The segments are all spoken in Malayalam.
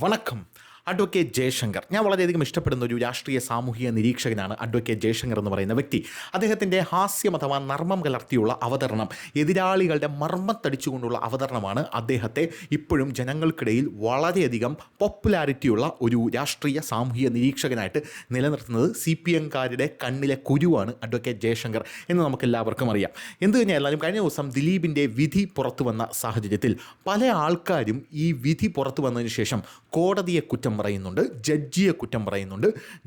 വണക്കം. അഡ്വക്കേറ്റ് ജയശങ്കർ, ഞാൻ വളരെയധികം ഇഷ്ടപ്പെടുന്ന ഒരു രാഷ്ട്രീയ സാമൂഹിക നിരീക്ഷകനാണ് അഡ്വക്കേറ്റ് ജയശങ്കർ എന്ന് പറയുന്ന വ്യക്തി. അദ്ദേഹത്തിൻ്റെ ഹാസ്യം അഥവാ നർമ്മം കലർത്തിയുള്ള അവതരണം, എതിരാളികളുടെ മർമ്മത്തടിച്ചുകൊണ്ടുള്ള അവതരണമാണ് അദ്ദേഹത്തെ ഇപ്പോഴും ജനങ്ങൾക്കിടയിൽ വളരെയധികം പോപ്പുലാരിറ്റിയുള്ള ഒരു രാഷ്ട്രീയ സാമൂഹിക നിരീക്ഷകനായിട്ട് നിലനിർത്തുന്നത്. CPM-കാരുടെ കണ്ണിലെ കുരുവാണ് അഡ്വക്കേറ്റ് ജയശങ്കർ എന്ന് നമുക്കെല്ലാവർക്കും അറിയാം. എന്ത് തന്നെയായാലും കഴിഞ്ഞ ദിവസം ദിലീപിൻ്റെ വിധി പുറത്തു വന്ന സാഹചര്യത്തിൽ പല ആൾക്കാരും ഈ വിധി പുറത്തു വന്നതിന് ശേഷം കോടതിയെ കുറ്റം പറയുന്നുണ്ട്, ജഡ്ജിയെ കുറ്റം പറയുന്നുണ്ട്.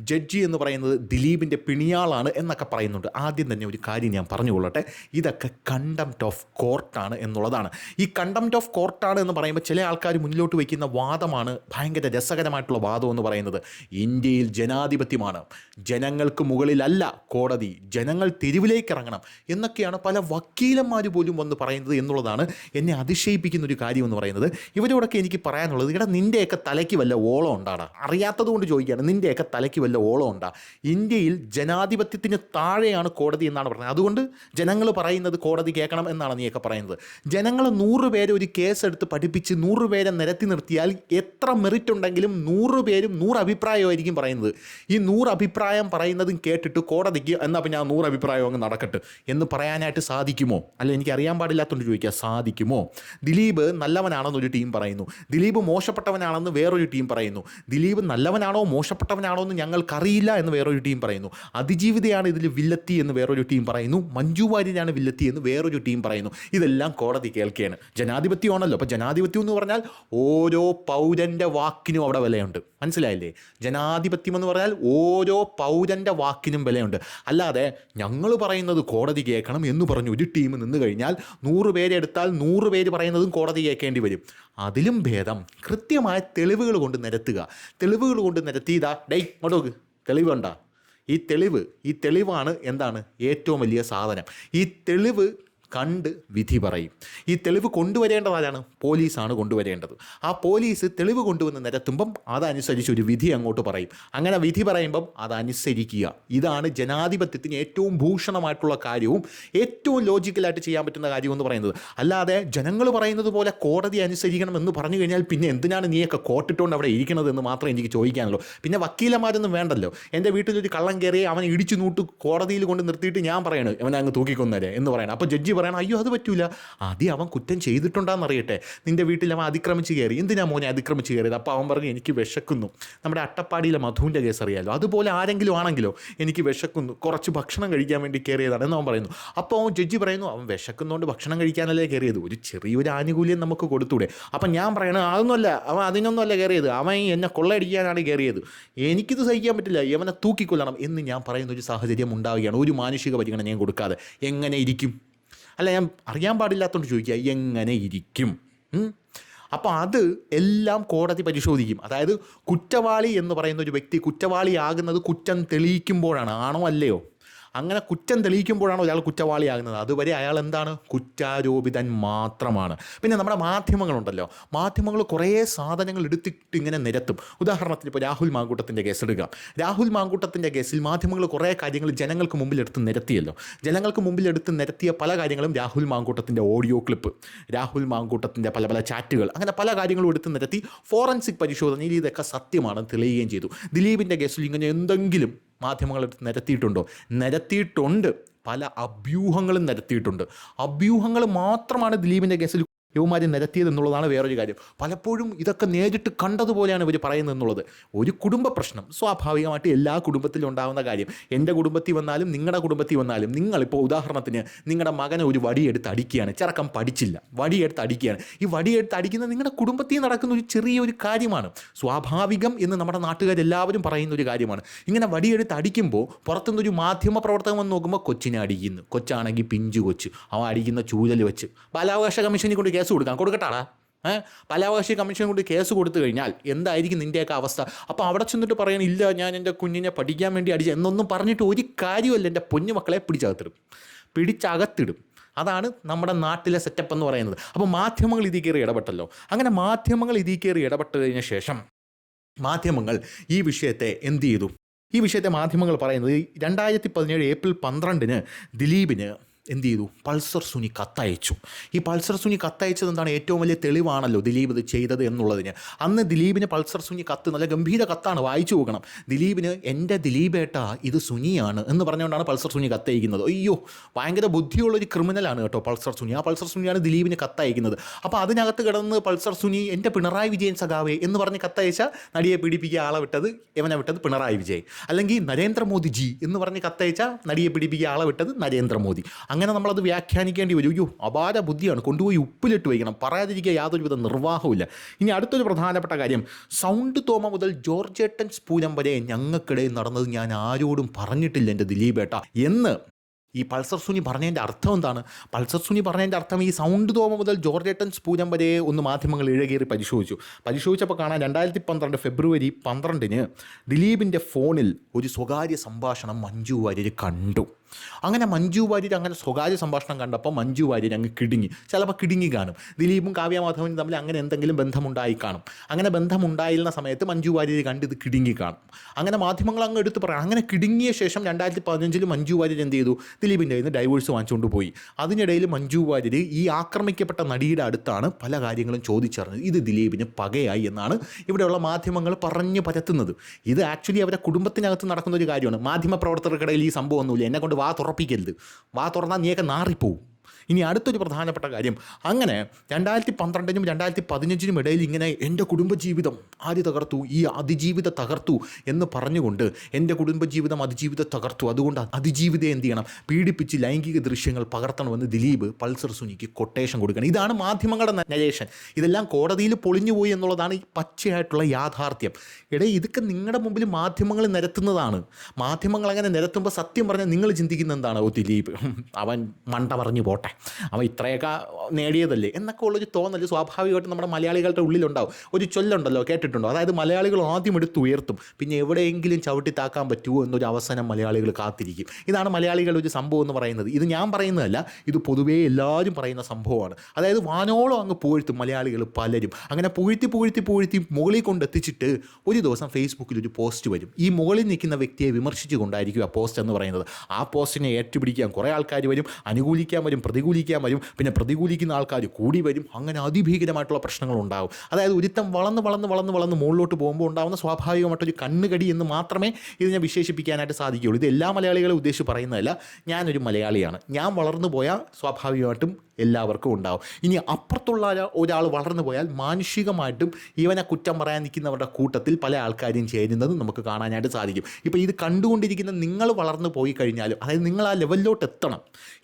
ജഡ്ജി എന്ന് പറയുന്നത് ദിലീപിൻ്റെ പിണിയാളാണ് എന്നൊക്കെ പറയുന്നുണ്ട്. ആദ്യം തന്നെ ഒരു കാര്യം ഞാൻ പറഞ്ഞുകൊള്ളട്ടെ, ഇതൊക്കെ കണ്ടംപ്റ്റ് ഓഫ് കോർട്ടാണ് എന്നുള്ളതാണ്. ഈ കണ്ടംപ്റ്റ് ഓഫ് കോർട്ടാണ് എന്ന് പറയുമ്പോൾ ചില ആൾക്കാർ മുന്നിലോട്ട് വയ്ക്കുന്ന വാദമാണ് ഭയങ്കര രസകരമായിട്ടുള്ള വാദം എന്ന് പറയുന്നത്. ഇന്ത്യയിൽ ജനാധിപത്യമാണ്, ജനങ്ങൾക്ക് മുകളിലല്ല കോടതി, ജനങ്ങൾ തെരുവിലേക്ക് ഇറങ്ങണം എന്നൊക്കെയാണ് പല വക്കീലന്മാർ പോലും വന്ന് പറയുന്നത് എന്നുള്ളതാണ് എന്നെ അതിശയിപ്പിക്കുന്ന ഒരു കാര്യം എന്ന് പറയുന്നത്. ഇവരോടൊക്കെ എനിക്ക് പറയാനുള്ളത്, ഇവിടെ നിൻ്റെയൊക്കെ തലയ്ക്ക് വല്ല ഓളം ഉണ്ടാടാ? അറിയാത്തത് കൊണ്ട് ചോദിക്കുകയാണ്, നിൻ്റെയൊക്കെ തലയ്ക്ക് വല്ല ഓളം ഉണ്ടാ? ഇന്ത്യയിൽ ജനാധിപത്യത്തിന് താഴെയാണ് കോടതി എന്നാണ് പറയുന്നത്. അതുകൊണ്ട് ജനങ്ങൾ പറയുന്നത് കോടതി കേൾക്കണം എന്നാണ് നീയൊക്കെ പറയുന്നത്. ജനങ്ങൾ 100 പേരെ ഒരു കേസെടുത്ത് പഠിപ്പിച്ച് 100 പേരെ നിരത്തി നിർത്തിയാൽ എത്ര മെറിറ്റ് ഉണ്ടെങ്കിലും 100 പേരും 100 അഭിപ്രായമായിരിക്കും പറയുന്നത്. ഈ 100 അഭിപ്രായം പറയുന്നതും കേട്ടിട്ട് കോടതിക്ക് എന്നാൽ പിന്നെ ആ 100 അഭിപ്രായം അങ്ങ് നടക്കട്ടെ എന്ന് പറയാനായിട്ട് സാധിക്കുമോ? അല്ല, എനിക്ക് അറിയാൻ പാടില്ലാത്തതുകൊണ്ട് ചോദിക്കുക, സാധിക്കുമോ? ദിലീപ് നല്ലവനാണെന്നൊരു ടീം പറയുന്നു, ദിലീപ് മോശപ്പെട്ടവനാണെന്ന് വേറൊരു ടീം പറയുന്നു. ദിലീപ് നല്ലവനാണോ മോശപ്പെട്ടവനാണോ എന്ന് ഞങ്ങൾക്കറിയില്ല എന്ന് വേറൊരു ടീം പറയുന്നു. അതിജീവിതയാണ് ഇതിൽ വില്ലത്തി എന്ന് വേറൊരു ടീം പറയുന്നു. മഞ്ജു വാര്യരാണ് വില്ലത്തി എന്ന് വേറൊരു ടീം പറയുന്നു. ഇതെല്ലാം കോടതി കേൾക്കുകയാണ്. ജനാധിപത്യമാണല്ലോ. അപ്പോൾ ജനാധിപത്യം എന്ന് പറഞ്ഞാൽ ഓരോ പൗരൻ്റെ വാക്കിനും അവിടെ വിലയുണ്ട്. മനസ്സിലായില്ലേ? ജനാധിപത്യം എന്ന് പറഞ്ഞാൽ ഓരോ പൗരൻ്റെ വാക്കിനും വിലയുണ്ട്. അല്ലാതെ ഞങ്ങൾ പറയുന്നത് കോടതി കേൾക്കണം എന്ന് പറഞ്ഞു ഒരു ടീം നിന്ന് കഴിഞ്ഞാൽ 100 പേരെ എടുത്താൽ 100 പേര് പറയുന്നതും കോടതി കേൾക്കേണ്ടി വരും. അതിലും ഭേദം കൃത്യമായ തെളിവുകൾ കൊണ്ട് നിരത്തുക. തെളിവുകൾ കൊണ്ട് നിരത്തിയതാ മടോക്ക് തെളിവുണ്ടാ? ഈ തെളിവാണ് എന്താണ് ഏറ്റവും വലിയ സാധനം. ഈ തെളിവ് കണ്ട് വിധി പറയും. ഈ തെളിവ് കൊണ്ടുവരേണ്ടത് ആരാണ്? പോലീസാണ് കൊണ്ടുവരേണ്ടത്. ആ പോലീസ് തെളിവ് കൊണ്ടുവന്ന് നിരത്തുമ്പം അതനുസരിച്ച് ഒരു വിധി അങ്ങോട്ട് പറയും. അങ്ങനെ വിധി പറയുമ്പം അതനുസരിക്കുക. ഇതാണ് ജനാധിപത്യത്തിന് ഏറ്റവും ഭൂഷണമായിട്ടുള്ള കാര്യവും ഏറ്റവും ലോജിക്കലായിട്ട് ചെയ്യാൻ പറ്റുന്ന കാര്യം എന്ന് പറയുന്നത്. അല്ലാതെ ജനങ്ങൾ പറയുന്നത് പോലെ കോടതി അനുസരിക്കണം എന്ന് പറഞ്ഞു കഴിഞ്ഞാൽ പിന്നെ എന്തിനാണ് നീയൊക്കെ കോട്ടിട്ടുകൊണ്ട് അവിടെ ഇരിക്കണത് എന്ന് മാത്രമേ എനിക്ക് ചോദിക്കാനുള്ളൂ. പിന്നെ വക്കീലന്മാരൊന്നും വേണ്ടല്ലോ. എൻ്റെ വീട്ടിലൊരു കള്ളം കയറി അവനെ ഇടിച്ചു നൂട്ട് കോടതിയിൽ കൊണ്ട് നിർത്തിയിട്ട് ഞാൻ പറയണു അവനെ അങ്ങ് തൂക്കിക്കൊന്നേരെ എന്ന് പറയണം. അപ്പോൾ ജഡ്ജി പറയണം, അയ്യോ അത് പറ്റൂല, ആദ്യം അവൻ കുറ്റം ചെയ്തിട്ടുണ്ടാന്ന് അറിയട്ടെ. നിൻ്റെ വീട്ടിൽ അവൻ അതിക്രമിച്ച് കയറി, എന്തിനാ മോനെ അതിക്രമിച്ച് കയറിയത്? അപ്പോൾ അവൻ പറഞ്ഞു എനിക്ക് വിശക്കുന്നു. നമ്മുടെ അട്ടപ്പാടിയിലെ മധുവിൻ്റെ കേസ് അറിയാമല്ലോ, അതുപോലെ ആരെങ്കിലും ആണെങ്കിലോ എനിക്ക് വിശക്കുന്നു, കുറച്ച് ഭക്ഷണം കഴിക്കാൻ വേണ്ടി കയറിയതാണ് എന്ന് അവൻ പറയുന്നു. അപ്പോൾ ജഡ്ജി പറയുന്നു, അവൻ വിശക്കുന്നതുകൊണ്ട് ഭക്ഷണം കഴിക്കാനല്ലേ കയറിയത്, ഒരു ചെറിയൊരു ആനുകൂല്യം നമുക്ക് കൊടുത്തൂടെ? അപ്പം ഞാൻ പറയണത് അതൊന്നുമല്ല, അവൻ അതിനൊന്നുമല്ല കയറിയത്, അവൻ എന്നെ കൊള്ളയടിക്കാനാണ് കയറിയത്, എനിക്കിത് സഹിക്കാൻ പറ്റില്ല, ഇവനെ തൂക്കിക്കൊല്ലണം എന്ന് ഞാൻ പറയുന്ന ഒരു സാഹചര്യം ഉണ്ടാവുകയാണ്. ഒരു മാനുഷിക പരിഗണന ഞാൻ കൊടുക്കാതെ എങ്ങനെ ഇരിക്കും? അല്ല, ഞാൻ അറിയാൻ പാടില്ലാത്തതുകൊണ്ട് ചോദിക്കുക, എങ്ങനെ ഇരിക്കും? അപ്പോൾ അത് എല്ലാം കോടതി പരിശോധിക്കും. അതായത് കുറ്റവാളി എന്ന് പറയുന്ന ഒരു വ്യക്തി കുറ്റവാളിയാകുന്നത് കുറ്റം തെളിയിക്കുമ്പോഴാണ്. ആണോ അല്ലയോ? അങ്ങനെ കുറ്റം തെളിയിക്കുമ്പോഴാണ് ഒരാൾ കുറ്റവാളിയാകുന്നത്. അതുവരെ അയാൾ എന്താണ്? കുറ്റാരോപിതൻ മാത്രമാണ്. പിന്നെ നമ്മുടെ മാധ്യമങ്ങളുണ്ടല്ലോ, മാധ്യമങ്ങൾ കുറേ സാധനങ്ങൾ എടുത്തിട്ട് ഇങ്ങനെ നിരത്തും. ഉദാഹരണത്തിന് ഇപ്പോൾ രാഹുൽ മാങ്കൂട്ടത്തിൻ്റെ കേസ് എടുക്കാം. രാഹുൽ മാങ്കൂട്ടത്തിൻ്റെ കേസിൽ മാധ്യമങ്ങൾ കുറേ കാര്യങ്ങൾ ജനങ്ങൾക്ക് മുമ്പിൽ എടുത്ത് നിരത്തിയല്ലോ. ജനങ്ങൾക്ക് മുമ്പിൽ എടുത്ത് നിരത്തിയ പല കാര്യങ്ങളും രാഹുൽ മാങ്കൂട്ടത്തിൻ്റെ ഓഡിയോ ക്ലിപ്പ്, രാഹുൽ മാങ്കൂട്ടത്തിൻ്റെ പല പല ചാറ്റുകൾ, അങ്ങനെ പല കാര്യങ്ങളും എടുത്ത് നിരത്തി ഫോറൻസിക് പരിശോധനയിൽ ഇതൊക്കെ സത്യമാണെന്ന് തെളിയുകയും ചെയ്തു. ദിലീപിൻ്റെ കേസിൽ ഇങ്ങനെ എന്തെങ്കിലും മാധ്യമങ്ങൾ നിരത്തിയിട്ടുണ്ടോ? നിരത്തിയിട്ടുണ്ട്. പല അഭ്യൂഹങ്ങളും നിരത്തിയിട്ടുണ്ട്. അഭ്യൂഹങ്ങൾ മാത്രമാണ് ദിലീപിൻ്റെ കേസിൽ യുവമാരെ നിരത്തിയത് എന്നുള്ളതാണ് വേറൊരു കാര്യം. പലപ്പോഴും ഇതൊക്കെ നേരിട്ട് കണ്ടതുപോലെയാണ് ഇവർ പറയുന്നത് എന്നുള്ളത്. ഒരു കുടുംബ പ്രശ്നം സ്വാഭാവികമായിട്ട് എല്ലാ കുടുംബത്തിലും ഉണ്ടാകുന്ന കാര്യം. എൻ്റെ കുടുംബത്തിൽ വന്നാലും നിങ്ങളുടെ കുടുംബത്തിൽ വന്നാലും, നിങ്ങളിപ്പോൾ ഉദാഹരണത്തിന് നിങ്ങളുടെ മകനെ ഒരു വടിയെടുത്ത് അടിക്കുകയാണ്, ചെറുക്കൻ പഠിച്ചില്ല, വടിയെടുത്ത് അടിക്കുകയാണ്. ഈ വടിയെടുത്ത് അടിക്കുന്നത് നിങ്ങളുടെ കുടുംബത്തിൽ നടക്കുന്ന ഒരു ചെറിയൊരു കാര്യമാണ്, സ്വാഭാവികം എന്ന് നമ്മുടെ നാട്ടുകാരെല്ലാവരും പറയുന്ന ഒരു കാര്യമാണ്. ഇങ്ങനെ വടിയെടുത്ത് അടിക്കുമ്പോൾ പുറത്തുനിന്നൊരു മാധ്യമ പ്രവർത്തകൻ വന്ന് നോക്കുമ്പോൾ കൊച്ചിനെ അടിക്കുന്നു, കൊച്ചാണെങ്കിൽ പിഞ്ചു കൊച്ച്, അവൻ അടിക്കുന്ന ചൂരൽ വെച്ച് ബാലാവകാശ കമ്മീഷനിൽ കൊണ്ട് കേസ് കൊടുക്കട്ടാടാ. ബാലാവകാശ കമ്മീഷൻ കൊണ്ട് കേസ് കൊടുത്തു കഴിഞ്ഞാൽ എന്തായിരിക്കും നിൻ്റെയൊക്കെ അവസ്ഥ? അപ്പോൾ അവിടെ ചെന്നിട്ട് പറയാൻ, ഇല്ല ഞാൻ എൻ്റെ കുഞ്ഞിനെ പഠിക്കാൻ വേണ്ടി അടിച്ച എന്നൊന്നും പറഞ്ഞിട്ട് ഒരു കാര്യമല്ല. എൻ്റെ പൊന്നു മക്കളെ പിടിച്ചകത്തിടും. അതാണ് നമ്മുടെ നാട്ടിലെ സെറ്റപ്പ് എന്ന് പറയുന്നത്. അപ്പോൾ മാധ്യമങ്ങൾ ഇതിൽ കയറി ഇടപെട്ടല്ലോ. അങ്ങനെ മാധ്യമങ്ങൾ ഇതിൽ കയറി ഇടപെട്ടതിന് ശേഷം മാധ്യമങ്ങൾ ഈ വിഷയത്തെ എന്ത് ചെയ്തു? ഈ വിഷയത്തെ മാധ്യമങ്ങൾ പറയുന്നത് 2017 ഏപ്രിൽ 12 ദിലീപിന് എന്ത് ചെയ്തു? പൾസർ സുനി കത്തയച്ചു. ഈ പൾസർ സുനി കത്തയച്ചത് എന്താണ്? ഏറ്റവും വലിയ തെളിവാണല്ലോ ദിലീപ് ഇത് ചെയ്തത് എന്നുള്ളതിന്. അന്ന് ദിലീപിന് പൾസർ സുനി കത്ത് നല്ല ഗംഭീര കത്താണ്, വായിച്ചു നോക്കണം. ദിലീപിന് എൻ്റെ ദിലീപേട്ടാ ഇത് സുനിയാണ് എന്ന് പറഞ്ഞുകൊണ്ടാണ് പൾസർ സുനി കത്തയക്കുന്നത്. അയ്യോ, ഭയങ്കര ബുദ്ധിയുള്ളൊരു ക്രിമിനലാണ് കേട്ടോ പൾസർ സുനി. ആ പൾസർ സുനിയാണ് ദിലീപിന് കത്തയക്കുന്നത്. അപ്പോൾ അതിനകത്ത് കിടന്ന് പൾസർ സുനി എൻ്റെ പിണറായി വിജയൻ സഖാവേ എന്ന് പറഞ്ഞ് കത്തയച്ച നടിയെ പീഡിപ്പിക്കുക ആളെ വിട്ടത് എവനെ വിട്ടത് പിണറായി വിജയൻ. അല്ലെങ്കിൽ നരേന്ദ്രമോദി ജി എന്ന് പറഞ്ഞ് കത്തയച്ച നടിയെ പീഡിപ്പിക്കുക ആളെ വിട്ടത് നരേന്ദ്രമോദി. അങ്ങനെ നമ്മളത് വ്യാഖ്യാനിക്കേണ്ടി വരും. അയ്യോ, അപാര ബുദ്ധിയാണ്, കൊണ്ടുപോയി ഉപ്പിലിട്ട് വയ്ക്കണം, പറയാതിരിക്കുക യാതൊരുവിധ നിർവാഹമില്ല. ഇനി അടുത്തൊരു പ്രധാനപ്പെട്ട കാര്യം, സൗണ്ട് തോമ മുതൽ ജോർജേട്ടൻ സ്പൂരം വരെ ഞങ്ങൾക്കിടയിൽ നടന്നത് ഞാൻ ആരോടും പറഞ്ഞിട്ടില്ല എൻ്റെ ദിലീപേട്ട എന്ന് ഈ പൾസർ സുനി പറഞ്ഞതിൻ്റെ അർത്ഥം എന്താണ്? പൾസർ സുനി പറഞ്ഞതിൻ്റെ അർത്ഥം ഈ സൗണ്ട് തോമ മുതൽ ജോർജേട്ടൻ സ്പൂരം വരെ ഒന്ന് മാധ്യമങ്ങൾ ഇഴകേറി പരിശോധിച്ചപ്പോൾ കാണാൻ 2012 ഫെബ്രുവരി 12 ദിലീപിൻ്റെ ഫോണിൽ ഒരു സ്വകാര്യ സംഭാഷണം മഞ്ജു വാര്യർ കണ്ടു. അങ്ങനെ മഞ്ജു വാര്യർ അങ്ങനെ സ്വകാര്യ സംഭാഷണം കണ്ടപ്പോൾ മഞ്ജു വാര്യർ അങ്ങ് കിടുങ്ങി. ചിലപ്പോൾ കിടുങ്ങി കാണും. ദിലീപും കാവ്യ മാധവനും തമ്മിൽ അങ്ങനെ എന്തെങ്കിലും ബന്ധമുണ്ടായി കാണും. അങ്ങനെ ബന്ധമുണ്ടായിരുന്ന സമയത്ത് മഞ്ജു വാര്യർ കണ്ട് ഇത് കിടുങ്ങി കാണും. അങ്ങനെ മാധ്യമങ്ങൾ അങ്ങ് എടുത്ത് പറയാം. അങ്ങനെ കിടുങ്ങിയ ശേഷം 2015 മഞ്ജു വാര്യർ എന്ത് ചെയ്തു? ദിലീപിൻ്റെ കയ്യിൽ നിന്ന് ഡൈവേഴ്സ് വാങ്ങിച്ചുകൊണ്ട് പോയി. അതിനിടയിൽ മഞ്ജു വാര്യർ ഈ ആക്രമിക്കപ്പെട്ട നടിയുടെ അടുത്താണ് പല കാര്യങ്ങളും ചോദിച്ചറിഞ്ഞത്. ഇത് ദിലീപിന് പകയായി എന്നാണ് ഇവിടെയുള്ള മാധ്യമങ്ങൾ പറഞ്ഞു പരത്തുന്നത്. ഇത് ആക്ച്വലി അവരുടെ കുടുംബത്തിനകത്ത് നടക്കുന്ന ഒരു കാര്യമാണ്. മാധ്യമപ്രവർത്തകർക്കിടയിൽ ഈ സംഭവം ഒന്നുമില്ല. എന്നെ കൊണ്ട് വാ തുറപ്പിക്കരുത്, വാ തുറന്നാൽ നീയൊക്കെ നാറിപ്പോവും. ഇനി അടുത്തൊരു പ്രധാനപ്പെട്ട കാര്യം, അങ്ങനെ 2012 2015 ഇടയിൽ ഇങ്ങനെ എൻ്റെ കുടുംബജീവിതം ആര് തകർത്തു? ഈ അതിജീവിത തകർത്തു എന്ന് പറഞ്ഞുകൊണ്ട് എൻ്റെ കുടുംബജീവിതം അതിജീവിത തകർത്തു, അതുകൊണ്ട് അതിജീവിതം എന്ത് ചെയ്യണം? പീഡിപ്പിച്ച് ലൈംഗിക ദൃശ്യങ്ങൾ പകർത്തണമെന്ന് ദിലീപ് പൾസർ സുനിക്ക് കൊട്ടേഷൻ കൊടുക്കണം. ഇതാണ് മാധ്യമങ്ങളുടെ നരേഷൻ. ഇതെല്ലാം കോടതിയിൽ പൊളിഞ്ഞുപോയി എന്നുള്ളതാണ് ഈ പച്ചയായിട്ടുള്ള യാഥാർത്ഥ്യം. ഇതൊക്കെ നിങ്ങളുടെ മുമ്പിൽ മാധ്യമങ്ങൾ നിരത്തുന്നതാണ്. മാധ്യമങ്ങൾ അങ്ങനെ നിരത്തുമ്പോൾ സത്യം പറഞ്ഞാൽ നിങ്ങൾ ചിന്തിക്കുന്ന എന്താണ്? ഓ, ദിലീപ് അവൻ മണ്ട പറഞ്ഞു പോട്ടെ, അവ ഇത്രയൊക്കെ നേടിയതല്ലേ എന്നൊക്കെ ഉള്ളൊരു തോന്നൽ സ്വാഭാവികമായിട്ടും നമ്മുടെ മലയാളികളുടെ ഉള്ളിലുണ്ടാവും. ഒരു ചൊല്ലുണ്ടല്ലോ, കേട്ടിട്ടുണ്ടോ? അതായത് മലയാളികൾ ആദ്യം എടുത്ത് ഉയർത്തും, പിന്നെ എവിടെയെങ്കിലും ചവിട്ടി താക്കാൻ പറ്റുമോ എന്നൊരു അവസരം മലയാളികൾ കാത്തിരിക്കും. ഇതാണ് മലയാളികളുടെ ഒരു സംഭവം എന്ന് പറയുന്നത്. ഇത് ഞാൻ പറയുന്നതല്ല, ഇത് പൊതുവേ എല്ലാവരും പറയുന്ന സംഭവമാണ്. അതായത് വാനോളം അങ്ങ് പൂഴ്ത്തും മലയാളികൾ പലരും. അങ്ങനെ പൂഴ്ത്തി മുകളിൽ കൊണ്ടെത്തിച്ചിട്ട് ഒരു ദിവസം ഫേസ്ബുക്കിൽ ഒരു പോസ്റ്റ് വരും. ഈ മുകളിൽ നിൽക്കുന്ന വ്യക്തിയെ വിമർശിച്ചുകൊണ്ടായിരിക്കും ആ പോസ്റ്റ് എന്ന് പറയുന്നത്. ആ പോസ്റ്റിനെ ഏറ്റുപിടിക്കാൻ കുറേ ആൾക്കാർ വരും, അനുകൂലിക്കാൻ വരും, പ്രതികൂലിക്കാൻ വരും, പിന്നെ പ്രതികൂലിക്കുന്ന ആൾക്കാർ കൂടി വരും. അങ്ങനെ അതിഭീകരമായിട്ടുള്ള പ്രശ്നങ്ങളുണ്ടാകും. അതായത് ഒരുത്തം വളർന്ന് മുകളിലോട്ട് പോകുമ്പോൾ ഉണ്ടാകുന്ന സ്വാഭാവികമായിട്ടൊരു കണ്ണുകടി എന്ന് മാത്രമേ ഇതിനെ വിശേഷിപ്പിക്കാനായിട്ട് സാധിക്കുകയുള്ളൂ. ഇത് എല്ലാ മലയാളികളെ ഉദ്ദേശിച്ച് പറയുന്നതല്ല. ഞാനൊരു മലയാളിയാണ്, ഞാൻ വളർന്നു പോയാൽ സ്വാഭാവികമായിട്ടും എല്ലാവർക്കും ഉണ്ടാവും. ഇനി അപ്പുറത്തുള്ള ഒരാൾ വളർന്നു പോയാൽ മാനുഷികമായിട്ടും ഇവനെ കുറ്റം പറയാൻ നിൽക്കുന്നവരുടെ കൂട്ടത്തിൽ പല ആൾക്കാരും ചേരുന്നത് നമുക്ക് കാണാനായിട്ട് സാധിക്കും. ഇപ്പോൾ ഇത് കണ്ടുകൊണ്ടിരിക്കുന്ന നിങ്ങൾ വളർന്നു പോയി കഴിഞ്ഞാലും, അതായത് നിങ്ങൾ ആ ലെവലിലോട്ട്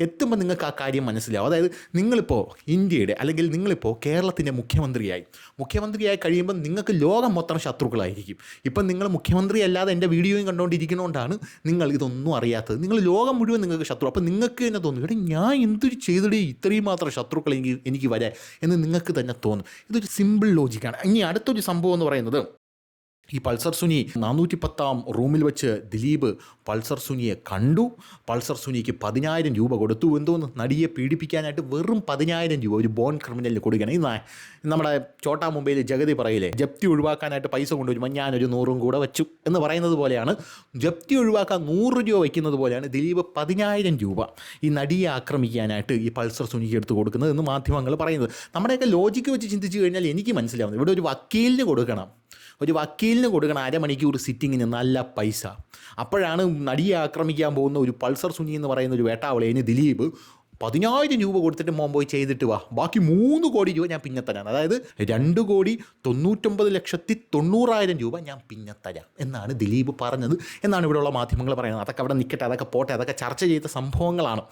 എത്തുമ്പോൾ നിങ്ങൾക്ക് ആ കാര്യം മനസ്സിലാവും. അതായത് നിങ്ങളിപ്പോൾ ഇന്ത്യയുടെ അല്ലെങ്കിൽ നിങ്ങളിപ്പോൾ കേരളത്തിൻ്റെ മുഖ്യമന്ത്രിയായി കഴിയുമ്പോൾ നിങ്ങൾക്ക് ലോകം മൊത്തം ശത്രുക്കളായിരിക്കും. ഇപ്പം നിങ്ങൾ മുഖ്യമന്ത്രി അല്ലാതെ എൻ്റെ വീഡിയോയും കണ്ടുകൊണ്ടിരിക്കുന്നതുകൊണ്ടാണ് നിങ്ങൾ ഇതൊന്നും അറിയാത്തത്. നിങ്ങൾ ലോകം മുഴുവൻ നിങ്ങൾക്ക് ശത്രു. അപ്പം നിങ്ങൾക്ക് തന്നെ തോന്നും, എടാ ഞാൻ എന്തൊരു ചെയ്തിടേ ഇത്രയും മാത്രം ശത്രുക്കൾ എനിക്ക് വരാൻ എന്ന് നിങ്ങൾക്ക് തന്നെ തോന്നും. ഇതൊരു സിമ്പിൾ ലോജിക്കാണ്. ഇനി അടുത്തൊരു സംഭവം എന്ന് പറയുന്നത്, ഈ പൾസർ സുനി 410 റൂമിൽ വെച്ച് ദിലീപ് പൾസർ സുനിയെ കണ്ടു. പൾസർ സുനിക്ക് 10,000 രൂപ കൊടുത്തു. എന്തോന്ന്? നടിയെ പീഡിപ്പിക്കാനായിട്ട് വെറും 10,000 രൂപ ഒരു ബോൺ ക്രിമിനലിന് കൊടുക്കണം. ഇന്ന് നമ്മുടെ ചോട്ടാ മുംബൈയിൽ ജഗതി പറയില്ലേ, ജപ്തി ഒഴിവാക്കാനായിട്ട് പൈസ കൊണ്ടുവരുമ്പോൾ ഞാനൊരു 100 കൂടെ വെച്ചു എന്ന് പറയുന്നത് പോലെയാണ്. ജപ്തി ഒഴിവാക്കാൻ 100 രൂപ വയ്ക്കുന്നത് പോലെയാണ് ദിലീപ് 10,000 രൂപ ഈ നടിയെ ആക്രമിക്കാനായിട്ട് ഈ പൾസർ സുനിക്ക് എടുത്ത് കൊടുക്കുന്നത് എന്ന് മാധ്യമങ്ങൾ പറയുന്നത്. നമ്മുടെയൊക്കെ ലോജിക്ക് വെച്ച് ചിന്തിച്ച് കഴിഞ്ഞാൽ എനിക്ക് മനസ്സിലാവുന്നത്, ഇവിടെ ഒരു വക്കീലിന് കൊടുക്കണം, അരമണിക്കൂർ സിറ്റിങ്ങിന് നല്ല പൈസ. അപ്പോഴാണ് നടിയെ ആക്രമിക്കാൻ പോകുന്ന ഒരു പൾസർ സുനി എന്ന് പറയുന്ന ഒരു വേട്ടാവളേന് ദിലീപ് 10,000 രൂപ കൊടുത്തിട്ട് മോൻ പോയി ചെയ്തിട്ട് വാ, ബാക്കി 3 കോടി രൂപ ഞാൻ പിന്നെ തരാം, അതായത് 2,99,90,000 രൂപ ഞാൻ പിന്നെ തരാം എന്നാണ് ദിലീപ് പറഞ്ഞത് എന്നാണ് ഇവിടെയുള്ള മാധ്യമങ്ങൾ പറയുന്നത്. അതൊക്കെ അവിടെ നിൽക്കട്ടെ, അതൊക്കെ പോട്ടെ, അതൊക്കെ ചർച്ച ചെയ്ത സംഭവങ്ങളാണ്.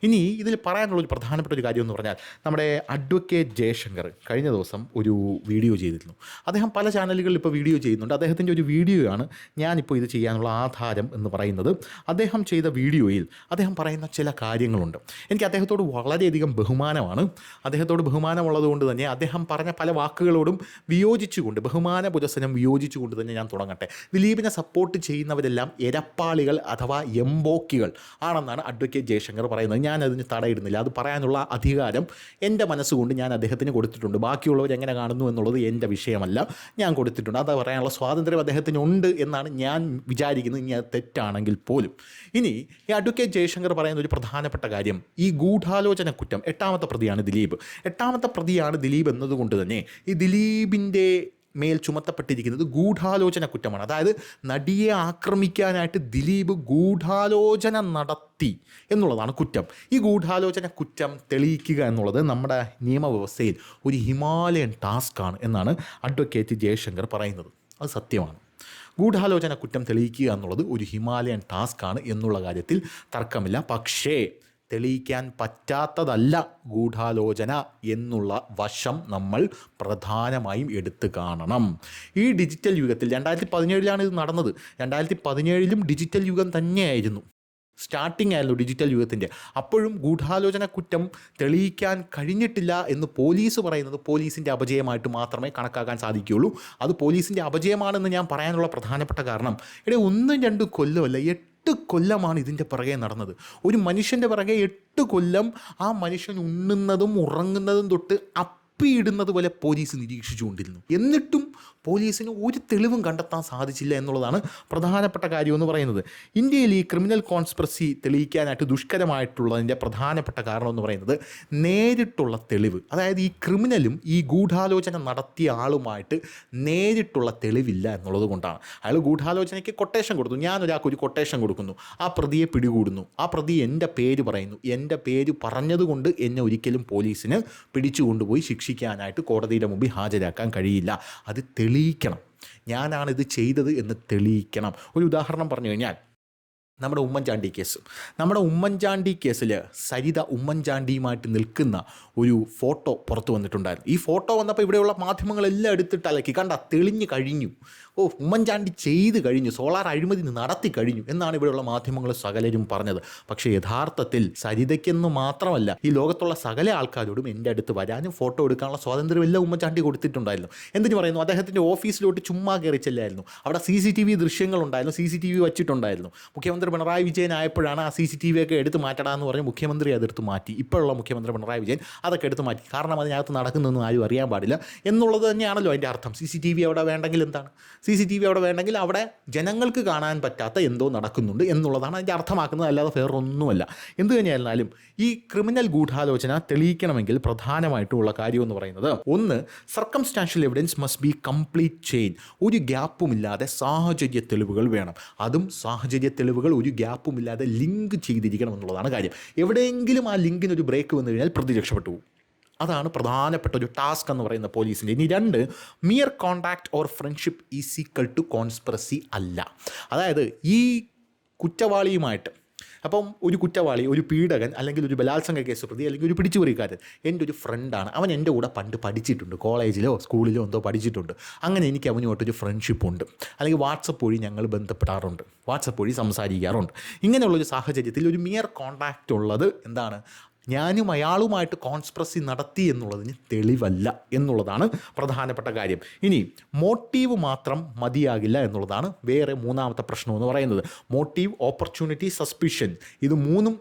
ഇനി ഇതിൽ പറയാനുള്ളൊരു പ്രധാനപ്പെട്ട ഒരു കാര്യം എന്ന് പറഞ്ഞാൽ, നമ്മുടെ അഡ്വക്കേറ്റ് ജയശങ്കർ കഴിഞ്ഞ ദിവസം ഒരു വീഡിയോ ചെയ്തിരുന്നു. അദ്ദേഹം പല ചാനലുകളിൽ ഇപ്പോൾ വീഡിയോ ചെയ്യുന്നുണ്ട്. അദ്ദേഹത്തിൻ്റെ ഒരു വീഡിയോയാണ് ഞാനിപ്പോൾ ഇത് ചെയ്യാനുള്ള ആധാരം എന്ന് പറയുന്നത്. അദ്ദേഹം ചെയ്ത വീഡിയോയിൽ അദ്ദേഹം പറയുന്ന ചില കാര്യങ്ങളുണ്ട്. എനിക്ക് അദ്ദേഹത്തോട് വളരെയധികം ബഹുമാനമാണ്. അദ്ദേഹത്തോട് ബഹുമാനമുള്ളതുകൊണ്ട് തന്നെ അദ്ദേഹം പറഞ്ഞ പല വാക്കുകളോടും വിയോജിച്ചുകൊണ്ട്, ബഹുമാന പുരസ്സരം വിയോജിച്ചുകൊണ്ട് തന്നെ ഞാൻ തുടങ്ങട്ടെ. ദിലീപിനെ സപ്പോർട്ട് ചെയ്യുന്നവരെല്ലാം എരപ്പാളികൾ അഥവാ എംബോക്കികൾ ആണെന്നാണ് അഡ്വക്കേറ്റ് ജയശങ്കർ പറയുന്നത്. ഞാനതിന് തടയിടുന്നില്ല. അത് പറയാനുള്ള അധികാരം എൻ്റെ മനസ്സുകൊണ്ട് ഞാൻ അദ്ദേഹത്തിന് കൊടുത്തിട്ടുണ്ട്. ബാക്കിയുള്ളവർ എങ്ങനെ കാണുന്നു എന്നുള്ളത് എൻ്റെ വിഷയമല്ല, ഞാൻ കൊടുത്തിട്ടുണ്ട്. അത് പറയാനുള്ള സ്വാതന്ത്ര്യം അദ്ദേഹത്തിനുണ്ട് എന്നാണ് ഞാൻ വിചാരിക്കുന്നത്, ഇനി അത് തെറ്റാണെങ്കിൽ പോലും. ഇനി ഈ അഡ്വക്കേറ്റ് ജയശങ്കർ പറയുന്ന ഒരു പ്രധാനപ്പെട്ട കാര്യം, ഈ ഗൂഢാലോചന കുറ്റം, എട്ടാമത്തെ പ്രതിയാണ് ദിലീപ്. എട്ടാമത്തെ പ്രതിയാണ് ദിലീപ് എന്നതുകൊണ്ട് തന്നെ ഈ ദിലീപിൻ്റെ മേൽ ചുമത്തപ്പെട്ടിരിക്കുന്നത് ഗൂഢാലോചന കുറ്റമാണ്. അതായത് നടിയെ ആക്രമിക്കാനായിട്ട് ദിലീപ് ഗൂഢാലോചന നടത്തി എന്നുള്ളതാണ് കുറ്റം. ഈ ഗൂഢാലോചന കുറ്റം തെളിയിക്കുക എന്നുള്ളത് നമ്മുടെ നിയമവ്യവസ്ഥയിൽ ഒരു ഹിമാലയൻ ടാസ്ക്കാണ് എന്നാണ് അഡ്വക്കേറ്റ് ജയശങ്കർ പറയുന്നത്. അത് സത്യമാണ്. ഗൂഢാലോചന കുറ്റം തെളിയിക്കുക എന്നുള്ളത് ഒരു ഹിമാലയൻ ടാസ്ക്കാണ് എന്നുള്ള കാര്യത്തിൽ തർക്കമില്ല. പക്ഷേ തെളിയിക്കാൻ പറ്റാത്തതല്ല ഗൂഢാലോചന എന്നുള്ള വശം നമ്മൾ പ്രധാനമായും എടുത്തു കാണണം. ഈ ഡിജിറ്റൽ യുഗത്തിൽ 2017 ഇത് നടന്നത്. 2017 ഡിജിറ്റൽ യുഗം തന്നെയായിരുന്നു, സ്റ്റാർട്ടിംഗ് ആയിരുന്നു ഡിജിറ്റൽ യുഗത്തിൻ്റെ. അപ്പോഴും ഗൂഢാലോചന കുറ്റം തെളിയിക്കാൻ കഴിഞ്ഞിട്ടില്ല എന്ന് പോലീസ് പറയുന്നത് പോലീസിൻ്റെ അപജയമായിട്ട് മാത്രമേ കണക്കാക്കാൻ സാധിക്കുകയുള്ളൂ. അത് പോലീസിൻ്റെ അപജയമാണെന്ന് ഞാൻ പറയാനുള്ള പ്രധാനപ്പെട്ട കാരണം, 1-2 കൊല്ലമല്ല, 8 കൊല്ലമാണ് ഇതിൻ്റെ പിറകെ നടന്നത്. ഒരു മനുഷ്യൻ്റെ പിറകെ 8 കൊല്ലം ആ മനുഷ്യൻ ഉണ്ണുന്നതും ഉറങ്ങുന്നതും തൊട്ട് അപ്പിയിടുന്നത് പോലെ പോലീസ് നിരീക്ഷിച്ചുകൊണ്ടിരുന്നു. എന്നിട്ടും പോലീസിന് ഒരു തെളിവും കണ്ടെത്താൻ സാധിച്ചില്ല എന്നുള്ളതാണ് പ്രധാനപ്പെട്ട കാര്യമെന്ന് പറയുന്നത്. ഇന്ത്യയിൽ ഈ ക്രിമിനൽ കോൺസ്പിറസി തെളിയിക്കാനായിട്ട് ദുഷ്കരമായിട്ടുള്ളതിൻ്റെ പ്രധാനപ്പെട്ട കാരണം എന്ന് പറയുന്നത് നേരിട്ടുള്ള തെളിവ്. അതായത് ഈ ക്രിമിനലും ഈ ഗൂഢാലോചന നടത്തിയ ആളുമായിട്ട് നേരിട്ടുള്ള തെളിവില്ല എന്നുള്ളത് കൊണ്ടാണ്. അയാൾ ഗൂഢാലോചനയ്ക്ക് കൊട്ടേഷൻ കൊടുത്തു. ഞാനൊരാൾക്ക് ഒരു കൊട്ടേഷൻ കൊടുക്കുന്നു, ആ പ്രതിയെ പിടികൂടുന്നു, ആ പ്രതി എൻ്റെ പേര് പറയുന്നു, എൻ്റെ പേര് പറഞ്ഞതുകൊണ്ട് എന്നെ ഒരിക്കലും പോലീസിന് പിടിച്ചു കൊണ്ടുപോയി ശിക്ഷിക്കാനായിട്ട് കോടതിയുടെ മുമ്പിൽ ഹാജരാക്കാൻ കഴിയില്ല. അത് തെളിയിക്കണം. ഞാനാണിത് ചെയ്തത് എന്ന് തെളിയിക്കണം. ഒരു ഉദാഹരണം പറഞ്ഞു കഴിഞ്ഞാൽ നമ്മുടെ ഉമ്മൻചാണ്ടി കേസിൽ സരിത ഉമ്മൻചാണ്ടിയുമായിട്ട് നിൽക്കുന്ന ഒരു ഫോട്ടോ പുറത്തു വന്നിട്ടുണ്ടായിരുന്നു. ഈ ഫോട്ടോ വന്നപ്പോൾ ഇവിടെയുള്ള മാധ്യമങ്ങളെല്ലാം എടുത്തിട്ട് അലക്കി, കണ്ട തെളിഞ്ഞു കഴിഞ്ഞു, ഉമ്മൻചാണ്ടി ചെയ്ത് കഴിഞ്ഞു, സോളാർ അഴിമതി നടത്തി കഴിഞ്ഞു എന്നാണ് ഇവിടെയുള്ള മാധ്യമങ്ങൾ സകലരും പറഞ്ഞത്. പക്ഷേ യഥാർത്ഥത്തിൽ സരിതയ്ക്കെന്ന് മാത്രമല്ല ഈ ലോകത്തുള്ള സകല ആൾക്കാരോടും എൻ്റെ അടുത്ത് വരാനും ഫോട്ടോ എടുക്കാനുള്ള സ്വാതന്ത്ര്യം എല്ലാം ഉമ്മൻചാണ്ടി കൊടുത്തിട്ടുണ്ടായിരുന്നു. എന്തിനു പറയുന്നു, അദ്ദേഹത്തിൻ്റെ ഓഫീസിലോട്ട് ചുമ്മാ കയറി ചെല്ലായിരുന്നു. അവിടെ CCTV ദൃശ്യങ്ങളുണ്ടായിരുന്നു, CCTV വച്ചിട്ടുണ്ടായിരുന്നു. മുഖ്യമന്ത്രി പിണറായി വിജയൻ ആയപ്പോഴാണ് ആ CCTV ഒക്കെ എടുത്ത് മാറ്റടാന്ന് പറഞ്ഞ് മുഖ്യമന്ത്രി അതെടുത്ത് മാറ്റി. ഇപ്പോഴുള്ള മുഖ്യമന്ത്രി പിണറായി വിജയൻ അതൊക്കെ എടുത്ത് മാറ്റി. കാരണം അതിനകത്ത് നടക്കുന്നതൊന്നും ആരും അറിയാൻ പാടില്ല എന്നുള്ളത് തന്നെയാണല്ലോ അതിൻ്റെ അർത്ഥം. CCTV അവിടെ വേണ്ടെങ്കിൽ എന്താണ്, CCTV അവിടെ വേണ്ടെങ്കിൽ അവിടെ ജനങ്ങൾക്ക് കാണാൻ പറ്റാത്ത എന്തോ നടക്കുന്നുണ്ട് എന്നുള്ളതാണ് അതിൻ്റെ അർത്ഥമാക്കുന്നത്, അല്ലാതെ വേറൊന്നുമല്ല. എന്തു തന്നെയായിരുന്നാലും ഈ ക്രിമിനൽ ഗൂഢാലോചന തെളിയിക്കണമെങ്കിൽ പ്രധാനമായിട്ടുള്ള കാര്യമെന്ന് പറയുന്നത്, ഒന്ന്, circumstantial evidence must be complete chain. ഒരു ഗ്യാപ്പുമില്ലാതെ സാഹചര്യ തെളിവുകൾ വേണം. അതും സാഹചര്യ തെളിവുകൾ ഒരു ഗ്യാപ്പുമില്ലാതെ ലിങ്ക് ചെയ്തിരിക്കണം എന്നുള്ളതാണ് കാര്യം. എവിടെയെങ്കിലും ആ ലിങ്കിനൊരു ബ്രേക്ക് വന്നു കഴിഞ്ഞാൽ പ്രതി രക്ഷപ്പെട്ടു പോകും. അതാണ് പ്രധാനപ്പെട്ട ഒരു ടാസ്ക് എന്ന് പറയുന്ന പോലീസിൻ്റെ. ഇനി 2, mere contact or friendship is equal to conspiracy അല്ല. അതായത് ഈ കുറ്റവാളിയുമായിട്ട്, അപ്പം ഒരു കുറ്റവാളി, ഒരു പീഡകൻ, അല്ലെങ്കിൽ ഒരു ബലാത്സംഗ കേസ് പ്രതി, അല്ലെങ്കിൽ ഒരു പിടിച്ചുപറിക്കാരൻ എൻ്റെ ഒരു ഫ്രണ്ടാണ്, അവൻ എൻ്റെ കൂടെ പണ്ട് പഠിച്ചിട്ടുണ്ട്, കോളേജിലോ സ്കൂളിലോ എന്തോ പഠിച്ചിട്ടുണ്ട്, അങ്ങനെ എനിക്ക് അവനുമായിട്ടൊരു ഫ്രണ്ട്ഷിപ്പ് ഉണ്ട്, അല്ലെങ്കിൽ വാട്സപ്പ് വഴി ഞങ്ങൾ ബന്ധപ്പെടാറുണ്ട്, വാട്സപ്പ് വഴി സംസാരിക്കാറുണ്ട്. ഇങ്ങനെയുള്ളൊരു സാഹചര്യത്തിൽ ഒരു മിയർ കോണ്ടാക്റ്റ് ഉള്ളത് എന്താണ്, ഞാനും അയാളുമായിട്ട് കോൺസ്പിറസി നടത്തി എന്നുള്ളതിന് തെളിവല്ല എന്നുള്ളതാണ് പ്രധാനപ്പെട്ട കാര്യം. ഇനി മോട്ടീവ് മാത്രം മതിയാകില്ല എന്നുള്ളതാണ് വേറെ മൂന്നാമത്തെ പ്രശ്നം എന്ന് പറയുന്നത്. മോട്ടീവ്, ഓപ്പർച്യൂണിറ്റി, സസ്പിഷൻ, ഇത് മൂന്നും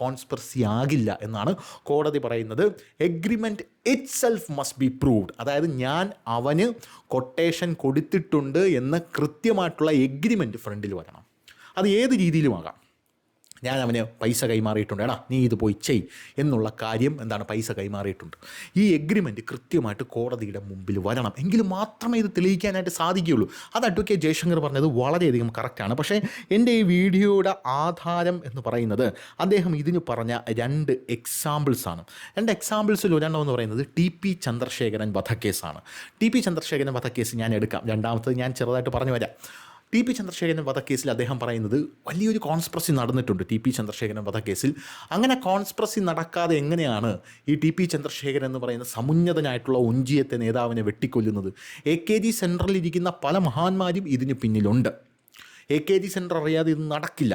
കോൺസ്പിറസി ആകില്ല എന്നാണ് കോടതി പറയുന്നത്. Agreement it self must be proved. അതായത് ഞാൻ അവന് കൊട്ടേഷൻ കൊടുത്തിട്ടുണ്ട് എന്ന് കൃത്യമായിട്ടുള്ള എഗ്രിമെൻറ്റ് ഫ്രണ്ടിൽ വരണം. അത് ഏത് രീതിയിലുമാകാം. ഞാൻ അവന് പൈസ കൈമാറിയിട്ടുണ്ട്, എടാ നീ ഇത് പോയി ചെയ് എന്നുള്ള കാര്യം പൈസ കൈമാറിയിട്ടുണ്ട്. ഈ എഗ്രിമെൻറ്റ് കൃത്യമായിട്ട് കോടതിയുടെ മുമ്പിൽ വരണം. എങ്കിൽ മാത്രമേ ഇത് തെളിയിക്കാനായിട്ട് സാധിക്കുകയുള്ളൂ. അത് അഡ്വക്കേറ്റ് ജയശങ്കർ പറഞ്ഞത് വളരെയധികം കറക്റ്റാണ്. പക്ഷേ എൻ്റെ ഈ വീഡിയോയുടെ ആധാരം എന്ന് പറയുന്നത് അദ്ദേഹം ഇതിന് പറഞ്ഞ 2 എക്സാമ്പിൾസാണ്. 2 എക്സാമ്പിൾസിൽ ഒരെണ്ണം എന്ന് പറയുന്നത് TP ചന്ദ്രശേഖരൻ വധക്കേസാണ്. TP ചന്ദ്രശേഖരൻ വധക്കേസ് ഞാൻ എടുക്കാം, രണ്ടാമത്തത് ഞാൻ ചെറുതായിട്ട് പറഞ്ഞു വരാം. TP ചന്ദ്രശേഖരൻ വധക്കേസിൽ അദ്ദേഹം പറയുന്നത് വലിയൊരു കോൺസ്പിറസി നടന്നിട്ടുണ്ട് TP ചന്ദ്രശേഖരൻ വധക്കേസിൽ. അങ്ങനെ കോൺസ്പിറസി നടക്കാതെ എങ്ങനെയാണ് ഈ TP ചന്ദ്രശേഖരൻ എന്ന് പറയുന്ന സമുന്നതനായിട്ടുള്ള ഒഞ്ചിയത്തെ നേതാവിനെ വെട്ടിക്കൊല്ലുന്നത്? AKG സെൻറ്ററിലിരിക്കുന്ന പല മഹാന്മാരും ഇതിന് പിന്നിലുണ്ട്. AKG സെൻറ്റർ അറിയാതെ ഇത് നടക്കില്ല.